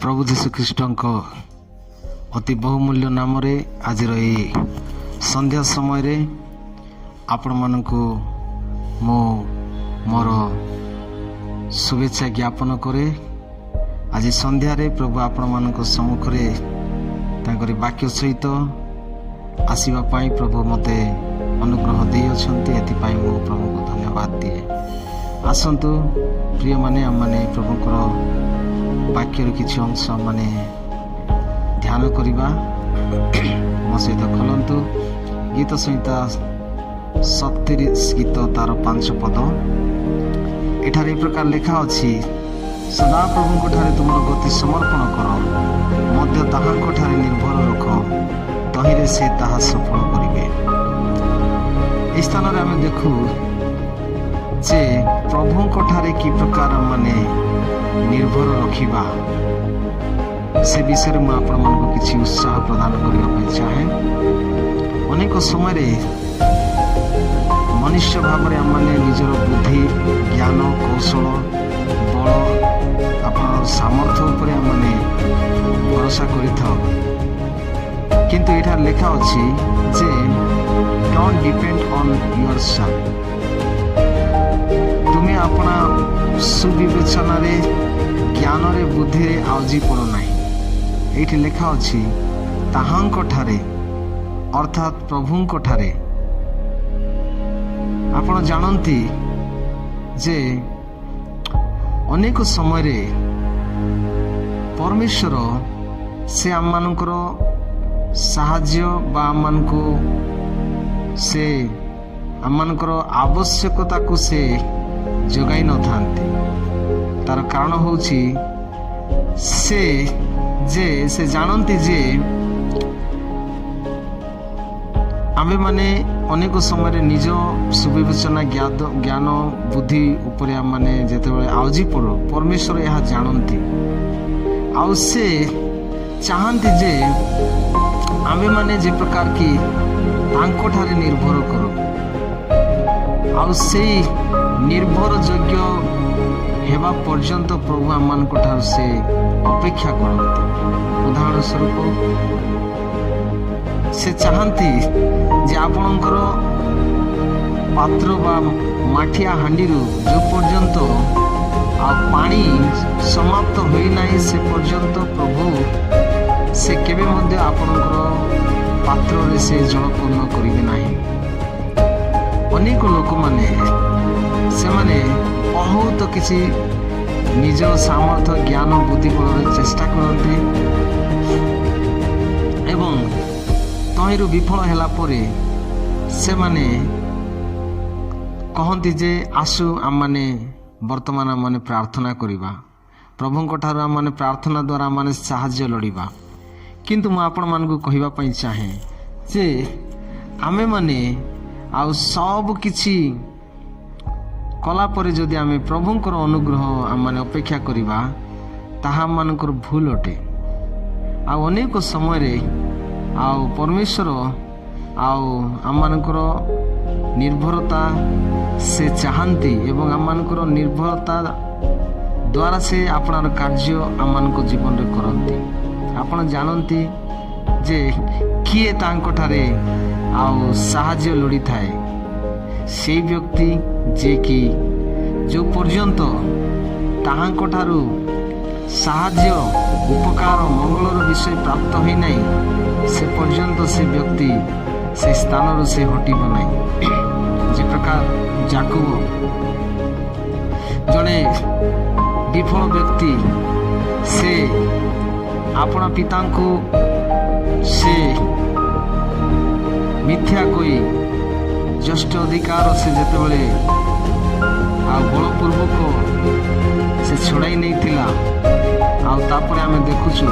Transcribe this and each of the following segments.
प्रभु जीशुख्रीष्ट अति बहुमूल्य नाम आज संध्या समय आपण मानक मोर शुभेच्छा ज्ञापन करे। आज संध्यारे प्रभु आपण मानक सम्मुखरे तांकरी वाक्य सहित आसीबा पाई प्रभु मते अनुग्रह दे अछंती। एथिपाई मो प्रभु को धन्यवाद दिए। आसंतु प्रिय माने हम माने प्रभुकर वाक्यर किछि अंश माने ध्यान करिबा। मो सहित खोलंतु गीत संहिता 37 गीत तार 5 पद। एठारे प्रकार लेखा अछि, सदा प्रभुको ठारे तुमर गति समर्पण कर, मध्य ताहाको ठारे निर्भर रख, तहिरे से ताहा सफल करिवे। ए स्थान रे हम देखु जे प्रभुको ठारे कि प्रकार माने निर्भर रखिबा से विषय में आपण मानक किछि उत्साह प्रदान करबा चाहे। अनेक समय मनुष्य भाव में आमने निजर बुद्धि ज्ञान कौशल बल अपन सामर्थ्य उपर आमने भरोसा करिथाउ, किंतु एठा लेखा अछि जे डोंट डिपेंड ऑन योरसेल्फ। तुम्हें अपना सुविवेचन रे ज्ञान रे बुद्धि रे आउजी पड़ो नाही। एठी लेखा अछि ताहांक ठारे अर्थात प्रभुंक ठारे। आपण जानती जे अनेक समय रे परमेश्वर से आम मानकर साहाଯ୍ୟ बा आम मानको से आम मानकर आवश्यकता को से जोगाई न थांती। तार कारण होछि से जानती जे आमे माने अनेक समय निज सुविवेचना ज्ञान बुद्धि उपरे आम माने जेतेबेले आउजी पड़ो परमेश्वर यह जानती। आउ से चाहती जे आमे माने जे प्रकार की तांको ठारे निर्भर करो, आउ से निर्भर योग्य हेबा पर्यंत प्रभु आम मान ठार से अपेक्षा करते। उदाहरण स्वरूप से चाहती जे आपणकर पात्र बा माठिया हांडी जो पर्यंत आ पानी समाप्त होई नाही से पर्यंत प्रभु से केबे मध्य आपणकर पात्र रे से जल पूर्ण करिवे नाही। अनेक लोक माने से माने बहुत किसी निज सामर्थ्य ज्ञान बुद्धि बल चेष्टा करते एवं तहिरु विफल होला परे से माने कहती जे आसु आम माने वर्तमान आम माने प्रार्थना करिबा, प्रभुंक ठारू आम माने प्रार्थना द्वारा आम माने साहाय्य लड़िबा। किंतु मु आपण मानकु कहिबा पई चाहे जे आमे माने आउ सब किछि कला परे जदि आमे प्रभुंकर अनुग्रह आम माने अपेक्षा करिबा ताहा आम मानकर भूल अटे। आउ अनेक समय रे आउ परमेश्वर आउ आम मानकर निर्भरता से चाहती एवं आम मानकर निर्भरता द्वारा से आपणार कार्य आम मानक जीवन रे करती। आपण जानती जे किए तांको ठारे आउ साहाय्य लोड़ी थाए से व्यक्ति जे कि जो पर्यंत ताहांको ठारू साहाय्य उपकार मंगलर विषय प्राप्त होई नाही से पर्यंत से व्यक्ति से स्थान से हटिब नाही। जे प्रकार जाकब जने विफल व्यक्ति से अपना पिता को से मिथ्या कोई ज्येष्ठ अधिकार से जेतेबेले आ बलपूर्वक से छड़ाई नहीं थिला। आउ तापरे आमे देखुछु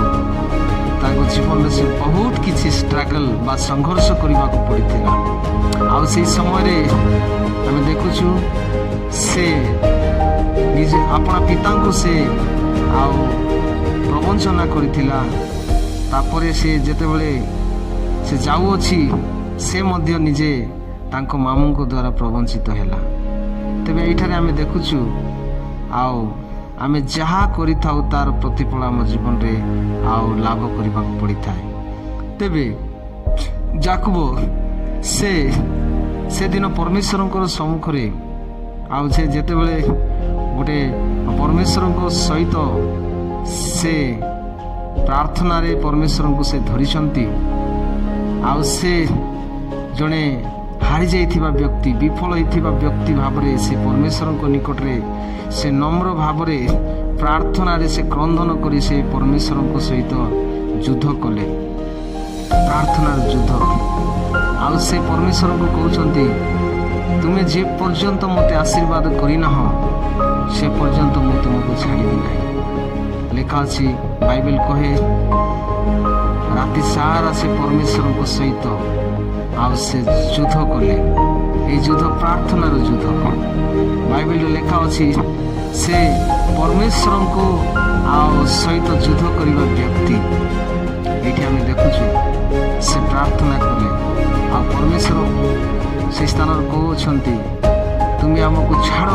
ताको जीवन में से बहुत किछि स्ट्रगल बा संघर्ष करबा को पड़िथिला। आउ से समय रे आमे देखुछु से निज अपना पिता को से आउ प्रवंचना करिथिला। तापरे से जेतेबेले से जाऊ अछि से मध्य निजे तांको मामू को द्वारा प्रवंचित हैला। तेबे एठारे आमे देखुछु आउ ଆମେ ଯାହା କରିଥାଉ ତାର ପ୍ରତିଫଳ ଆମ ଜୀବନରେ ଆଉ ଲାଭ କରିବାକୁ ପଡ଼ିଥାଏ। ତେବେ ଯାକୁବ ସେଦିନ ପରମେଶ୍ୱରଙ୍କର ସମ୍ମୁଖରେ ଆଉ ସେ ଯେତେବେଳେ ଗୋଟେ ପରମେଶ୍ୱରଙ୍କ ସହିତ ସେ ପ୍ରାର୍ଥନାରେ ପରମେଶ୍ୱରଙ୍କୁ ସେ ଧରିଛନ୍ତି, ଆଉ ସେ ଜଣେ ହାରିଯାଇଥିବା ବ୍ୟକ୍ତି, ବିଫଳ ହୋଇଥିବା ବ୍ୟକ୍ତି ଭାବରେ ସେ ପରମେଶ୍ୱରଙ୍କ ନିକଟରେ ସେ ନମ୍ର ଭାବରେ ପ୍ରାର୍ଥନାରେ ସେ କ୍ରନ୍ଦନ କରି ସେ ପରମେଶ୍ୱରଙ୍କ ସହିତ ଯୁଦ୍ଧ କଲେ, ପ୍ରାର୍ଥନାର ଯୁଦ୍ଧ। ଆଉ ସେ ପରମେଶ୍ୱରଙ୍କୁ କହୁଛନ୍ତି, ତୁମେ ଯେ ପର୍ଯ୍ୟନ୍ତ ମୋତେ ଆଶୀର୍ବାଦ କରିନାହ ସେ ପର୍ଯ୍ୟନ୍ତ ମୁଁ ତୁମକୁ ଛାଡ଼ିବି ନାହିଁ। ଲେଖା ଅଛି, ବାଇବେଲ କହେ ରାତି ସାରା ସେ ପରମେଶ୍ୱରଙ୍କ ସହିତ ଆଉ ସେ ଯୁଦ୍ଧ କଲେ। এই ଯୁଦ୍ଧ ପ୍ରାର୍ଥନାର ଯୁଦ୍ଧ। ବାଇବେଲରେ ଲେଖା ଅଛି, ସେ ପରମେଶ୍ୱରଙ୍କୁ ଆଉ ସହିତ ଯୁଦ୍ଧ କରିବା ବ୍ୟକ୍ତି। ଏଇଠି ଆମେ ଦେଖୁଛୁ ସେ ପ୍ରାର୍ଥନା କଲେ, ଆଉ ପରମେଶ୍ୱର ସେ ସ୍ଥାନରେ କହୁଅଛନ୍ତି, ତୁମେ ଆମକୁ ଛାଡ଼।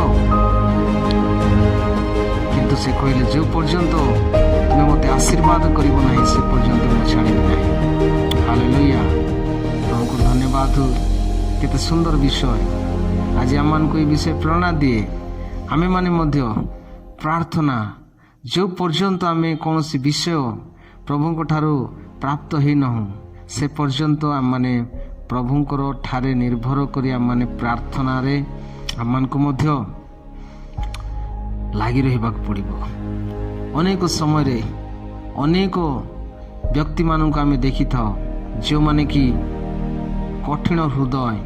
କିନ୍ତୁ ସେ କହିଲେ, ଯେଉଁ ପର୍ଯ୍ୟନ୍ତ ତୁମେ ମୋତେ ଆଶୀର୍ବାଦ କରିବ ନାହିଁ ସେ ପର୍ଯ୍ୟନ୍ତ ମୁଁ ଛାଡ଼ିବି ନାହିଁ। ହାଲେଲୁୟା। ପ୍ରଭୁଙ୍କୁ ଧନ୍ୟବାଦ। କେତେ ସୁନ୍ଦର ବିଷୟ। ଆଜି ଆମମାନଙ୍କୁ ଏ ବିଷୟ ପ୍ରେରଣା ଦିଏ। ଆମେମାନେ ମଧ୍ୟ ପ୍ରାର୍ଥନା ଯେଉଁ ପର୍ଯ୍ୟନ୍ତ ଆମେ କୌଣସି ବିଷୟ ପ୍ରଭୁଙ୍କ ଠାରୁ ପ୍ରାପ୍ତ ହୋଇନାହୁଁ ସେ ପର୍ଯ୍ୟନ୍ତ ଆମମାନେ ପ୍ରଭୁଙ୍କର ଠାରେ ନିର୍ଭର କରି ଆମମାନେ ପ୍ରାର୍ଥନାରେ ଆମମାନଙ୍କୁ ମଧ୍ୟ ଲାଗି ରହିବାକୁ ପଡ଼ିବ। ଅନେକ ସମୟରେ ଅନେକ ବ୍ୟକ୍ତିମାନଙ୍କୁ ଆମେ ଦେଖିଥାଉ, ଯେଉଁମାନେ କି କଠିନ ହୃଦୟ,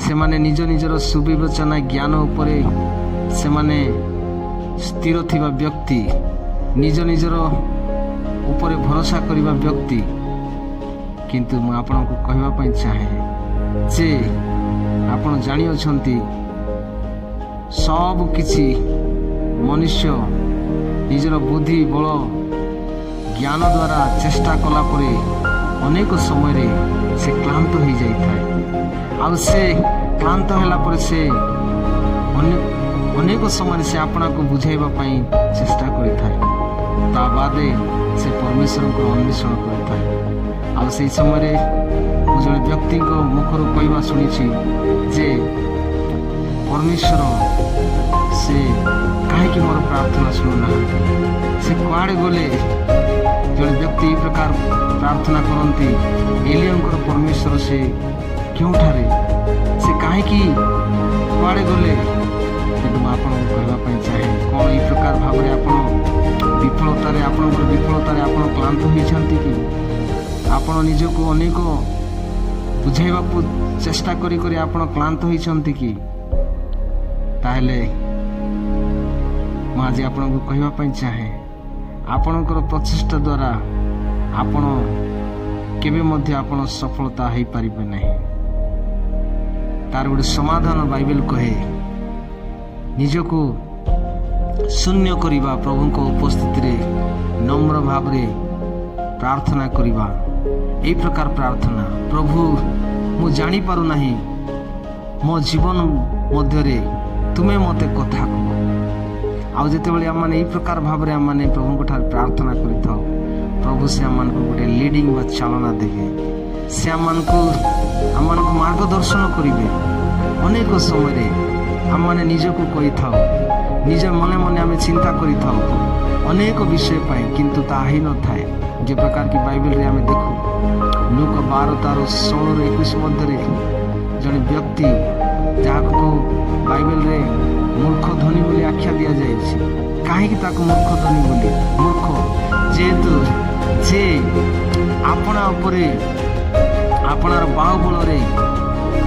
ସେମାନେ ନିଜ ନିଜର ସୁବିବେଚନା ଜ୍ଞାନ ଉପରେ ସେମାନେ ସ୍ଥିର ଥିବା ବ୍ୟକ୍ତି, ନିଜ ନିଜର ଉପରେ ଭରସା କରିବା ବ୍ୟକ୍ତି। କିନ୍ତୁ ମୁଁ ଆପଣଙ୍କୁ କହିବା ପାଇଁ ଚାହେଁ ଯେ ଆପଣ ଜାଣିଅଛନ୍ତି ସବୁ କିଛି ମନୁଷ୍ୟ ନିଜର ବୁଦ୍ଧି ବଳ ଜ୍ଞାନ ଦ୍ୱାରା ଚେଷ୍ଟା କଲା ପରେ ଅନେକ ସମୟରେ ସେ କ୍ଳାନ୍ତ ହୋଇଯାଇଥାଏ। ଆଉ ସେ କ୍ଳାନ୍ତ ହେଲା ପରେ ସେ ଅନେକ ସମୟରେ ସେ ଆପଣଙ୍କୁ ବୁଝାଇବା ପାଇଁ ଚେଷ୍ଟା କରିଥାଏ, ତା ବାଦେ ସେ ପରମେଶ୍ୱରଙ୍କୁ ଅନ୍ୱେଷଣ କରିଥାଏ। ଆଉ ସେହି ସମୟରେ ମୁଁ ଜଣେ ବ୍ୟକ୍ତିଙ୍କ ମୁଖରୁ କହିବା ଶୁଣିଛି ଯେ ପରମେଶ୍ୱର ସେ କାହିଁକି ମୋର ପ୍ରାର୍ଥନା ଶୁଣୁନାହାନ୍ତି, ସେ କୁଆଡ଼େ ଗଲେ? ଜଣେ ବ୍ୟକ୍ତି ଏହି ପ୍ରକାର ପ୍ରାର୍ଥନା କରନ୍ତି, ଏଲିୟଙ୍କର ପରମେଶ୍ୱର ସେ କେଉଁଠାରେ, ସେ କାହିଁକି କୁଆଡ଼େ ଗଲେ? କିନ୍ତୁ ମୁଁ ଆପଣଙ୍କୁ କହିବା ପାଇଁ ଚାହେଁ, କ'ଣ ଏହି ପ୍ରକାର ଭାବରେ ଆପଣ ଆପଣଙ୍କର ବିଫଳତାରେ ଆପଣ କ୍ଳାନ୍ତ ହୋଇଛନ୍ତି କି? ଆପଣ ନିଜକୁ ଅନେକ ବୁଝାଇବାକୁ ଚେଷ୍ଟା କରି କରି ଆପଣ କ୍ଳାନ୍ତ ହୋଇଛନ୍ତି କି? ତାହେଲେ ମୁଁ ଆଜି ଆପଣଙ୍କୁ କହିବା ପାଇଁ ଚାହେଁ, ଆପଣଙ୍କର ପ୍ରଚେଷ୍ଟା ଦ୍ୱାରା ଆପଣ କେବେ ମଧ୍ୟ ଆପଣ ସଫଳତା ହୋଇପାରିବେ ନାହିଁ। ତାର ଗୋଟେ ସମାଧାନ ବାଇବେଲ କହେ, ନିଜକୁ ଶୂନ୍ୟ କରିବା, ପ୍ରଭୁଙ୍କ ଉପସ୍ଥିତିରେ ନମ୍ର ଭାବରେ ପ୍ରାର୍ଥନା କରିବା। ଏହି ପ୍ରକାର ପ୍ରାର୍ଥନା, ପ୍ରଭୁ ମୁଁ ଜାଣିପାରୁନାହିଁ, ମୋ ଜୀବନ ମଧ୍ୟରେ ତୁମେ ମୋତେ କଥା କୁହ। ଆଉ ଯେତେବେଳେ ଆମମାନେ ଏହି ପ୍ରକାର ଭାବରେ ଆମମାନେ ପ୍ରଭୁଙ୍କ ଠାରେ ପ୍ରାର୍ଥନା କରିଥାଉ, ପ୍ରଭୁ ସେ ଆମମାନଙ୍କୁ ଗୋଟେ ଲିଡ଼ିଂ ବା ଚାଳନା ଦେବେ, ସେ ଆମମାନଙ୍କୁ ମାର୍ଗଦର୍ଶନ କରିବେ। ଅନେକ ସମୟରେ ଆମମାନେ ନିଜକୁ କହିଥାଉ, ନିଜ ମନେ ମନେ ଆମେ ଚିନ୍ତା କରିଥାଉ ଅନେକ ବିଷୟ ପାଇଁ, କିନ୍ତୁ ତାହା ହେଇନଥାଏ। ଯେ ପ୍ରକାର କି ବାଇବେଲରେ ଆମେ ଦେଖୁ, ଲୁକ 12:16-21 ମଧ୍ୟରେ ଜଣେ ବ୍ୟକ୍ତି ଯାହାକୁ ବାଇବେଲରେ ମୂର୍ଖ ଧନୀ ବୋଲି ଆଖ୍ୟା ଦିଆଯାଇଛି। କାହିଁକି ତାକୁ ମୂର୍ଖ ଧନୀ ବୋଲି? ମୂର୍ଖ ଯେହେତୁ ଯେ ଆପଣା ଉପରେ ଆପଣାର ବାହୁବଳରେ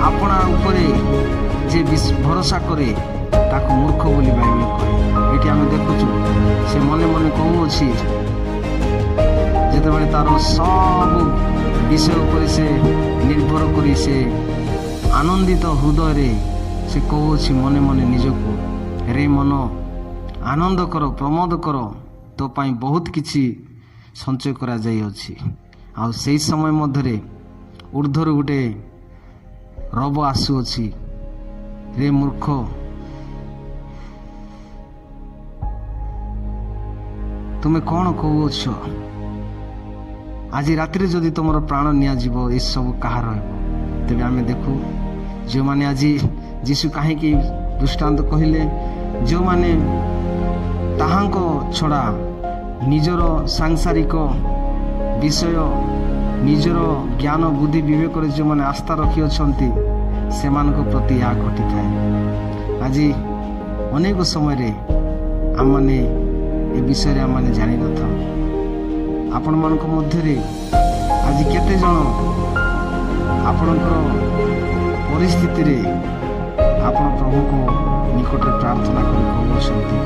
ଆପଣା ଉପରେ ଯେ ଭରସା କରେ ତାକୁ ମୂର୍ଖ ବୋଲି ବାଇବେଲ କହେ। ଏଠି ଆମେ ଦେଖୁଛୁ ସେ ମନେ ମନେ କହୁଅଛି, ଯେତେବେଳେ ତାର ସବୁ ବିଷୟ ଉପରେ ସେ ନିର୍ଭର କରି ସେ ଆନନ୍ଦିତ ହୃଦୟରେ ସେ କହୁଅଛି ମନେ ମନେ ନିଜକୁ, ରେ ମନ ଆନନ୍ଦ କର, ପ୍ରମୋଦ କର, ତୋ ପାଇଁ ବହୁତ କିଛି ସଞ୍ଚୟ କରାଯାଇଅଛି। ଆଉ ସେହି ସମୟ ମଧ୍ୟରେ ଉର୍ଦ୍ଧ୍ୱରୁ ଗୋଟେ ରବ ଆସୁଅଛି, ରେ ମୂର୍ଖ ତୁମେ କ'ଣ କହୁଅଛ? ଆଜି ରାତିରେ ଯଦି ତୁମର ପ୍ରାଣ ନିଆଯିବ ଏସବୁ କାହାର ହେବ? ତେବେ ଆମେ ଦେଖୁ ଯେଉଁମାନେ ଆଜି ଯୀଶୁ କାହିଁକି ଦୃଷ୍ଟାନ୍ତ କହିଲେ, ଯେଉଁମାନେ ତାହାଙ୍କ ଛଡ଼ା ନିଜର ସାଂସାରିକ ବିଷୟ, ନିଜର ଜ୍ଞାନ ବୁଦ୍ଧି ବିବେକରେ ଯେଉଁମାନେ ଆସ୍ଥା ରଖିଅଛନ୍ତି ସେମାନଙ୍କ ପ୍ରତି ଏହା ଘଟିଥାଏ। ଆଜି ଅନେକ ସମୟରେ ଆମମାନେ ଏ ବିଷୟରେ ଆମମାନେ ଜାଣିନଥାଉ। ଆପଣମାନଙ୍କ ମଧ୍ୟରେ ଆଜି କେତେଜଣ ଆପଣଙ୍କର ପରିସ୍ଥିତିରେ ଆପଣ ପ୍ରଭୁଙ୍କ ନିକଟରେ ପ୍ରାର୍ଥନା କରି କହୁଅଛନ୍ତି,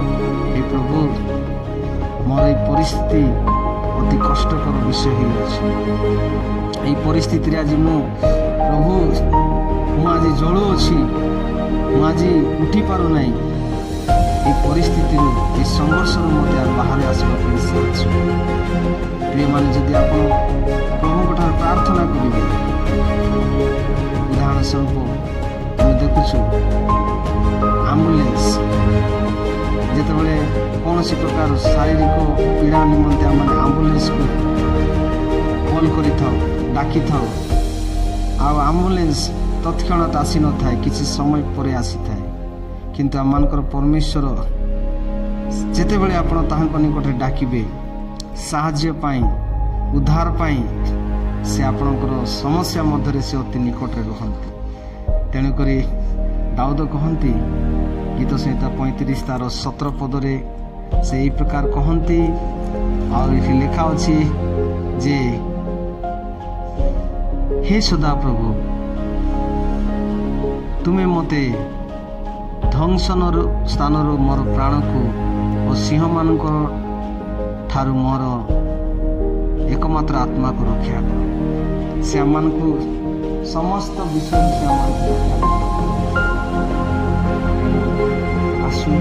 ହେ ପ୍ରଭୁ, ମୋର ଏହି ପରିସ୍ଥିତି ଅତି କଷ୍ଟକର ବିଷୟ ହୋଇଅଛି। ଏହି ପରିସ୍ଥିତିରେ ଆଜି ପ୍ରଭୁ ମୁଁ ଆଜି ଜଳୁଅଛି, ମୁଁ ଆଜି ଉଠି ପାରୁନାହିଁ। ଏହି ପରିସ୍ଥିତିରୁ, ଏହି ସଂଘର୍ଷରୁ ମୋତେ ବାହାରେ ଆସିବା ପାଇଁ ସାହାଯ୍ୟ। ପ୍ରିୟମାନେ, ଯଦି ଆପଣ ପ୍ରଭୁଙ୍କ ଠାରୁ ପ୍ରାର୍ଥନା କରିବେ, ଉଦାହରଣ ସ୍ୱରୂପ ଆମେ ଦେଖୁଛୁ ଆମ୍ବୁଲାନ୍ସ ଯେତେବେଳେ କୌଣସି ପ୍ରକାର ଶାରୀରିକ ପୀଡ଼ା ନିମନ୍ତେ ଆମେ ଆମ୍ବୁଲାନ୍ସକୁ କଲ୍ କରିଥାଉ, ଡାକିଥାଉ, ଆଉ ଆମ୍ବୁଲାନ୍ସ ତତ୍କ୍ଷଣାତ୍ ଆସିନଥାଏ, କିଛି ସମୟ ପରେ ଆସିଥାଏ। କିନ୍ତୁ ଆମମାନଙ୍କର ପରମେଶ୍ୱର ଯେତେବେଳେ ଆପଣ ତାହାଙ୍କ ନିକଟରେ ଡାକିବେ ସାହାଯ୍ୟ ପାଇଁ, ଉଦ୍ଧାର ପାଇଁ, ସେ ଆପଣଙ୍କର ସମସ୍ୟା ମଧ୍ୟରେ ସେ ଅତି ନିକଟରେ ରୁହନ୍ତି। ତେଣୁକରି ଦାଉଦ କହନ୍ତି, ଗୀତ ସଂହିତା 35 ତାର 17 ପଦରେ ସେ ଏହି ପ୍ରକାର କହନ୍ତି, ଆଉ ଏଠି ଲେଖା ଅଛି ଯେ ହେ ସଦାପ୍ରଭୁ, ତୁମେ ମୋତେ ଧ୍ୱଂସନର ସ୍ଥାନରୁ ମୋର ପ୍ରାଣକୁ ଓ ସିଂହମାନଙ୍କ ଠାରୁ ମୋର ଏକମାତ୍ର ଆତ୍ମାକୁ ରକ୍ଷା କର। ସେ ଆମମାନଙ୍କୁ ସମସ୍ତ ବିଷୟରେ ସେ ଆମମାନଙ୍କୁ ରକ୍ଷା କର। ଆସୁ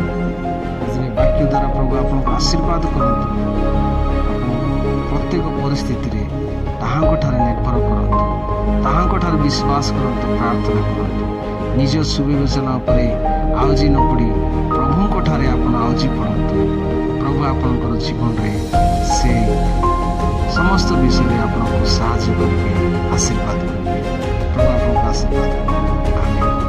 ଆଜି ବାକ୍ୟ ଦ୍ୱାରା ପ୍ରଭୁ ଆପଣଙ୍କୁ ଆଶୀର୍ବାଦ କରନ୍ତୁ। ପ୍ରତ୍ୟେକ ପରିସ୍ଥିତିରେ ତାହାଙ୍କଠାରେ ନିର୍ଭର କରନ୍ତୁ, ତାହାଙ୍କଠାରେ ବିଶ୍ୱାସ କରନ୍ତୁ, ପ୍ରାର୍ଥନା କରନ୍ତୁ। ନିଜ ସୁବିବେଚନା ଉପରେ ଆଉଜି ନ ପଡ଼ି ପ୍ରଭୁଙ୍କଠାରେ ଆପଣ ଆଉଜି ପଡ଼ନ୍ତୁ। ପ୍ରଭୁ ଆପଣଙ୍କର ଜୀବନରେ ସେ ସମସ୍ତ ବିଷୟରେ ଆପଣଙ୍କୁ ସାହାଯ୍ୟ କରିବେ, ଆଶୀର୍ବାଦ କରିବେ। ପ୍ରଭୁ ଆପଣଙ୍କୁ ଆଶୀର୍ବାଦ କରିବେ। ଆମେନ୍।